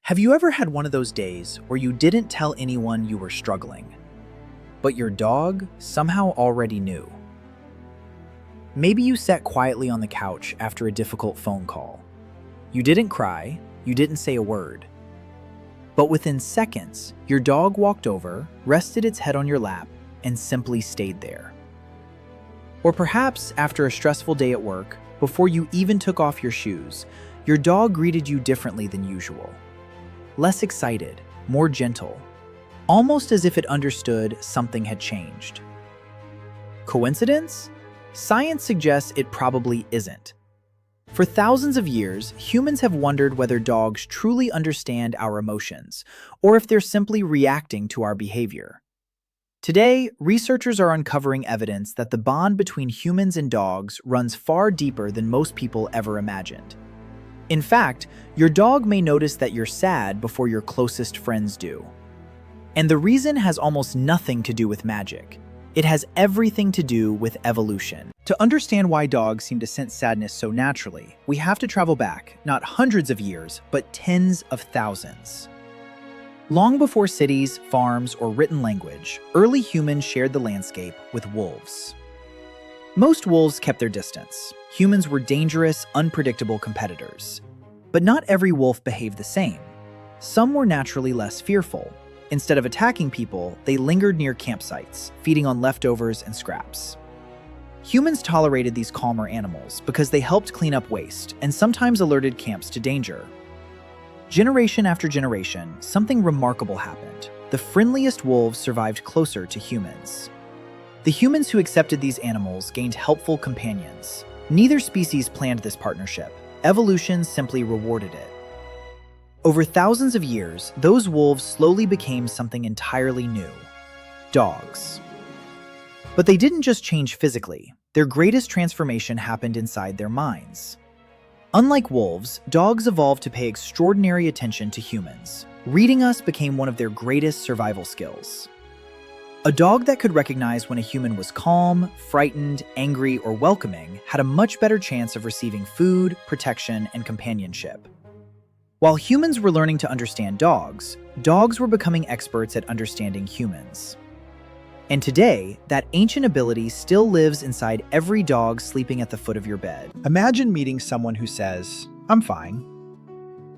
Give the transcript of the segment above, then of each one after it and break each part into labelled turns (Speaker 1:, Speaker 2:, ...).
Speaker 1: Have you ever had one of those days where you didn't tell anyone you were struggling, but your dog somehow already knew? Maybe you sat quietly on the couch after a difficult phone call. You didn't cry, you didn't say a word. But within seconds, your dog walked over, rested its head on your lap, and simply stayed there. Or perhaps after a stressful day at work, before you even took off your shoes, your dog greeted you differently than usual. Less excited, more gentle, almost as if it understood something had changed. Coincidence? Science suggests it probably isn't. For thousands of years, humans have wondered whether dogs truly understand our emotions, or if they're simply reacting to our behavior. Today, researchers are uncovering evidence that the bond between humans and dogs runs far deeper than most people ever imagined. In fact, your dog may notice that you're sad before your closest friends do. And the reason has almost nothing to do with magic. It has everything to do with evolution. To understand why dogs seem to sense sadness so naturally, we have to travel back, not hundreds of years, but tens of thousands. Long before cities, farms, or written language, early humans shared the landscape with wolves. Most wolves kept their distance. Humans were dangerous, unpredictable competitors. But not every wolf behaved the same. Some were naturally less fearful. Instead of attacking people, they lingered near campsites, feeding on leftovers and scraps. Humans tolerated these calmer animals because they helped clean up waste and sometimes alerted camps to danger. Generation after generation, something remarkable happened. The friendliest wolves survived closer to humans. The humans who accepted these animals gained helpful companions. Neither species planned this partnership. Evolution simply rewarded it. Over thousands of years, those wolves slowly became something entirely new: dogs. But they didn't just change physically. Their greatest transformation happened inside their minds. Unlike wolves, dogs evolved to pay extraordinary attention to humans. Reading us became one of their greatest survival skills. A dog that could recognize when a human was calm, frightened, angry, or welcoming had a much better chance of receiving food, protection, and companionship. While humans were learning to understand dogs, dogs were becoming experts at understanding humans. And today, that ancient ability still lives inside every dog sleeping at the foot of your bed. Imagine meeting someone who says, "I'm fine,"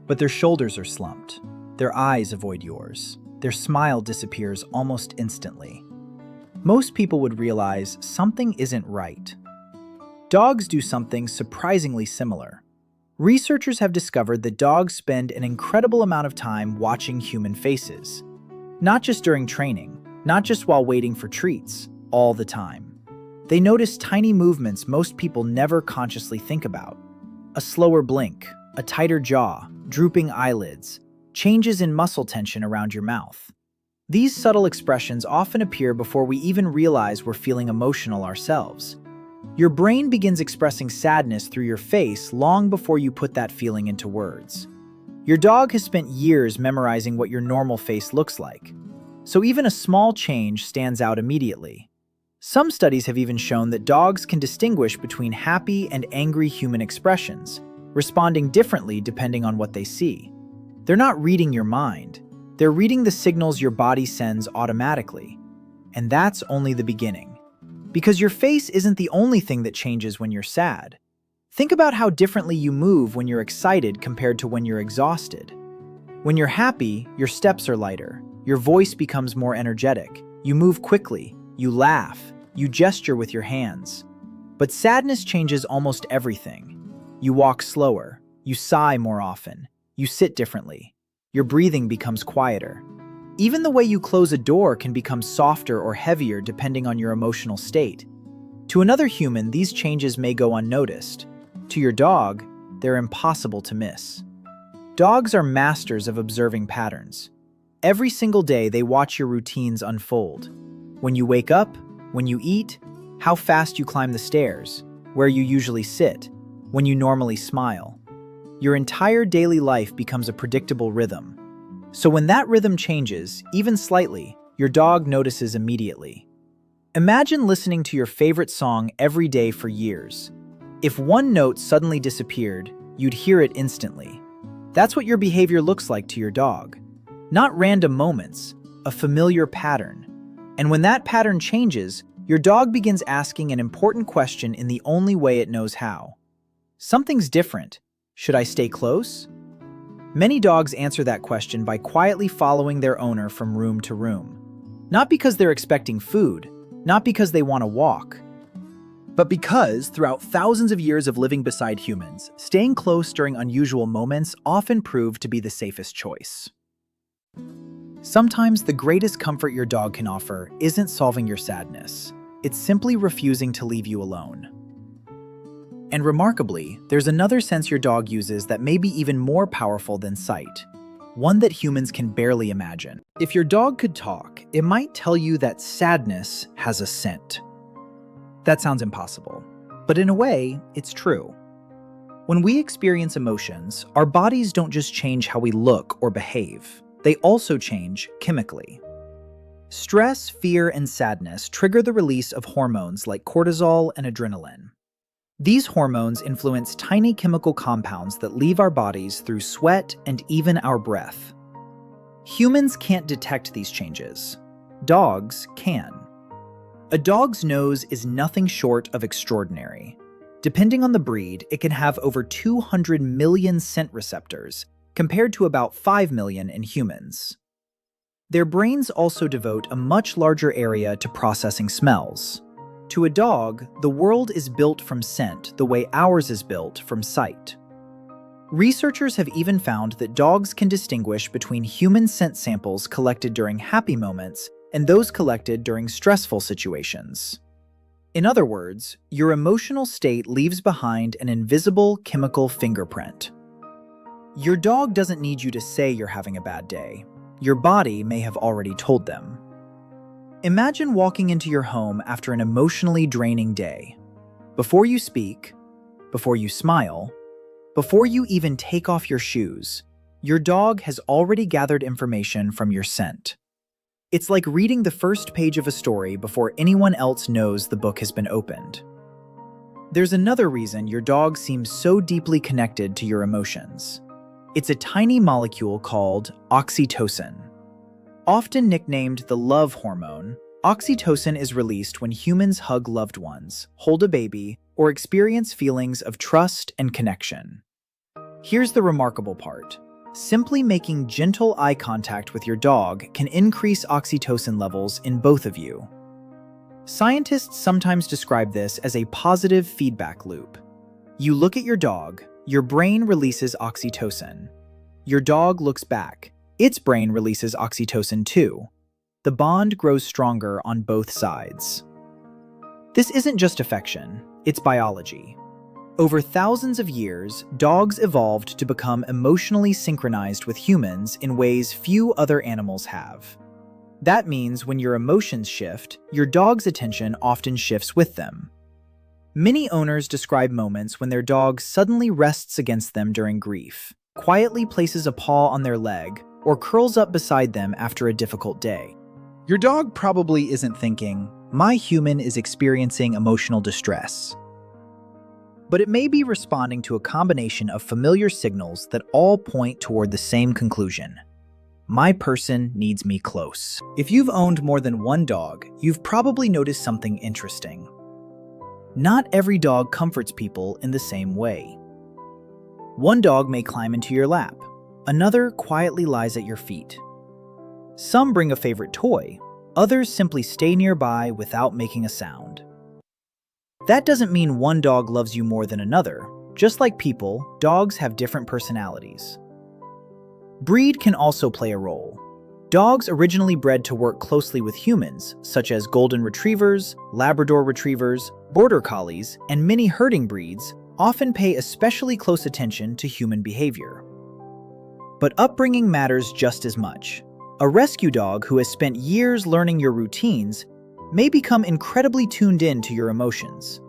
Speaker 1: but their shoulders are slumped. Their eyes avoid yours. Their smile disappears almost instantly. Most people would realize something isn't right. Dogs do something surprisingly similar. Researchers have discovered that dogs spend an incredible amount of time watching human faces. Not just during training, not just while waiting for treats, all the time. They notice tiny movements most people never consciously think about. A slower blink, a tighter jaw, drooping eyelids, changes in muscle tension around your mouth. These subtle expressions often appear before we even realize we're feeling emotional ourselves. Your brain begins expressing sadness through your face long before you put that feeling into words. Your dog has spent years memorizing what your normal face looks like, so even a small change stands out immediately. Some studies have even shown that dogs can distinguish between happy and angry human expressions, responding differently depending on what they see. They're not reading your mind. They're reading the signals your body sends automatically. And that's only the beginning. Because your face isn't the only thing that changes when you're sad. Think about how differently you move when you're excited compared to when you're exhausted. When you're happy, your steps are lighter. Your voice becomes more energetic. You move quickly. You laugh. You gesture with your hands. But sadness changes almost everything. You walk slower. You sigh more often. You sit differently. Your breathing becomes quieter. Even the way you close a door can become softer or heavier depending on your emotional state. To another human, these changes may go unnoticed. To your dog, they're impossible to miss. Dogs are masters of observing patterns. Every single day, they watch your routines unfold. When you wake up, when you eat, how fast you climb the stairs, where you usually sit, when you normally smile. Your entire daily life becomes a predictable rhythm. So when that rhythm changes, even slightly, your dog notices immediately. Imagine listening to your favorite song every day for years. If one note suddenly disappeared, you'd hear it instantly. That's what your behavior looks like to your dog. Not random moments, a familiar pattern. And when that pattern changes, your dog begins asking an important question in the only way it knows how. Something's different. Should I stay close? Many dogs answer that question by quietly following their owner from room to room. Not because they're expecting food, not because they want to walk, but because, throughout thousands of years of living beside humans, staying close during unusual moments often proved to be the safest choice. Sometimes the greatest comfort your dog can offer isn't solving your sadness. It's simply refusing to leave you alone. And remarkably, there's another sense your dog uses that may be even more powerful than sight. One that humans can barely imagine. If your dog could talk, it might tell you that sadness has a scent. That sounds impossible, but in a way, it's true. When we experience emotions, our bodies don't just change how we look or behave. They also change chemically. Stress, fear, and sadness trigger the release of hormones like cortisol and adrenaline. These hormones influence tiny chemical compounds that leave our bodies through sweat and even our breath. Humans can't detect these changes. Dogs can. A dog's nose is nothing short of extraordinary. Depending on the breed, it can have over 200 million scent receptors, compared to about 5 million in humans. Their brains also devote a much larger area to processing smells. To a dog, the world is built from scent the way ours is built from sight. Researchers have even found that dogs can distinguish between human scent samples collected during happy moments and those collected during stressful situations. In other words, your emotional state leaves behind an invisible chemical fingerprint. Your dog doesn't need you to say you're having a bad day. Your body may have already told them. Imagine walking into your home after an emotionally draining day. Before you speak, before you smile, before you even take off your shoes, your dog has already gathered information from your scent. It's like reading the first page of a story before anyone else knows the book has been opened. There's another reason your dog seems so deeply connected to your emotions. It's a tiny molecule called oxytocin. Often nicknamed the love hormone, oxytocin is released when humans hug loved ones, hold a baby, or experience feelings of trust and connection. Here's the remarkable part. Simply making gentle eye contact with your dog can increase oxytocin levels in both of you. Scientists sometimes describe this as a positive feedback loop. You look at your dog, your brain releases oxytocin. Your dog looks back. Its brain releases oxytocin too. The bond grows stronger on both sides. This isn't just affection, it's biology. Over thousands of years, dogs evolved to become emotionally synchronized with humans in ways few other animals have. That means when your emotions shift, your dog's attention often shifts with them. Many owners describe moments when their dog suddenly rests against them during grief, quietly places a paw on their leg, or curls up beside them after a difficult day. Your dog probably isn't thinking, "My human is experiencing emotional distress." But it may be responding to a combination of familiar signals that all point toward the same conclusion. My person needs me close. If you've owned more than one dog, you've probably noticed something interesting. Not every dog comforts people in the same way. One dog may climb into your lap. Another quietly lies at your feet. Some bring a favorite toy. Others simply stay nearby without making a sound. That doesn't mean one dog loves you more than another. Just like people, dogs have different personalities. Breed can also play a role. Dogs originally bred to work closely with humans, such as golden retrievers, Labrador retrievers, border collies, and many herding breeds, often pay especially close attention to human behavior. But upbringing matters just as much. A rescue dog who has spent years learning your routines may become incredibly tuned in to your emotions.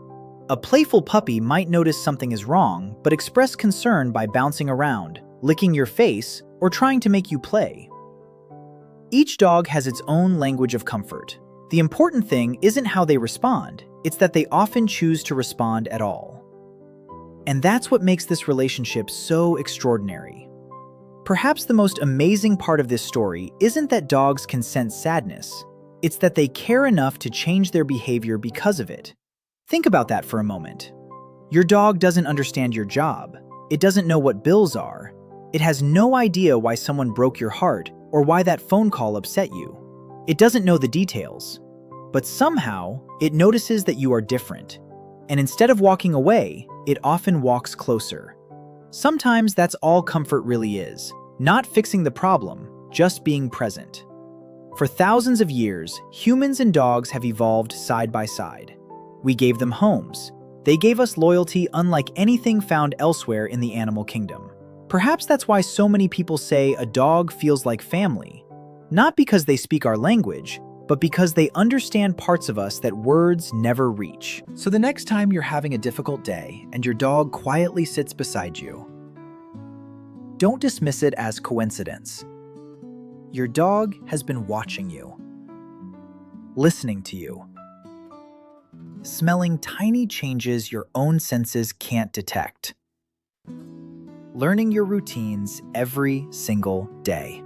Speaker 1: A playful puppy might notice something is wrong, but express concern by bouncing around, licking your face, or trying to make you play. Each dog has its own language of comfort. The important thing isn't how they respond, it's that they often choose to respond at all. And that's what makes this relationship so extraordinary. Perhaps the most amazing part of this story isn't that dogs can sense sadness. It's that they care enough to change their behavior because of it. Think about that for a moment. Your dog doesn't understand your job. It doesn't know what bills are. It has no idea why someone broke your heart or why that phone call upset you. It doesn't know the details. But somehow, it notices that you are different. And instead of walking away, it often walks closer. Sometimes that's all comfort really is. Not fixing the problem, just being present. For thousands of years, humans and dogs have evolved side by side. We gave them homes. They gave us loyalty unlike anything found elsewhere in the animal kingdom. Perhaps that's why so many people say a dog feels like family. Not because they speak our language, but because they understand parts of us that words never reach. So the next time you're having a difficult day and your dog quietly sits beside you, don't dismiss it as coincidence. Your dog has been watching you, listening to you, smelling tiny changes your own senses can't detect, learning your routines every single day.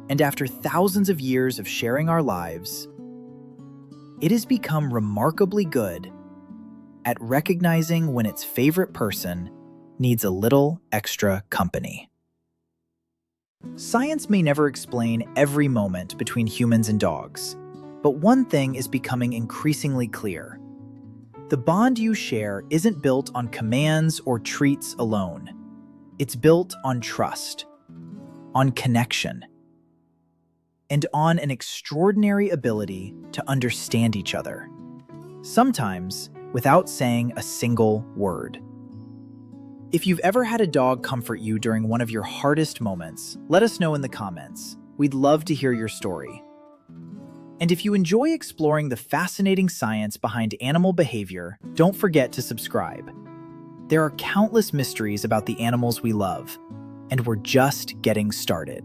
Speaker 1: And after thousands of years of sharing our lives, it has become remarkably good at recognizing when its favorite person needs a little extra company. Science may never explain every moment between humans and dogs, but one thing is becoming increasingly clear. The bond you share isn't built on commands or treats alone. It's built on trust, on connection, and on an extraordinary ability to understand each other, sometimes without saying a single word. If you've ever had a dog comfort you during one of your hardest moments, let us know in the comments. We'd love to hear your story. And if you enjoy exploring the fascinating science behind animal behavior, don't forget to subscribe. There are countless mysteries about the animals we love, and we're just getting started.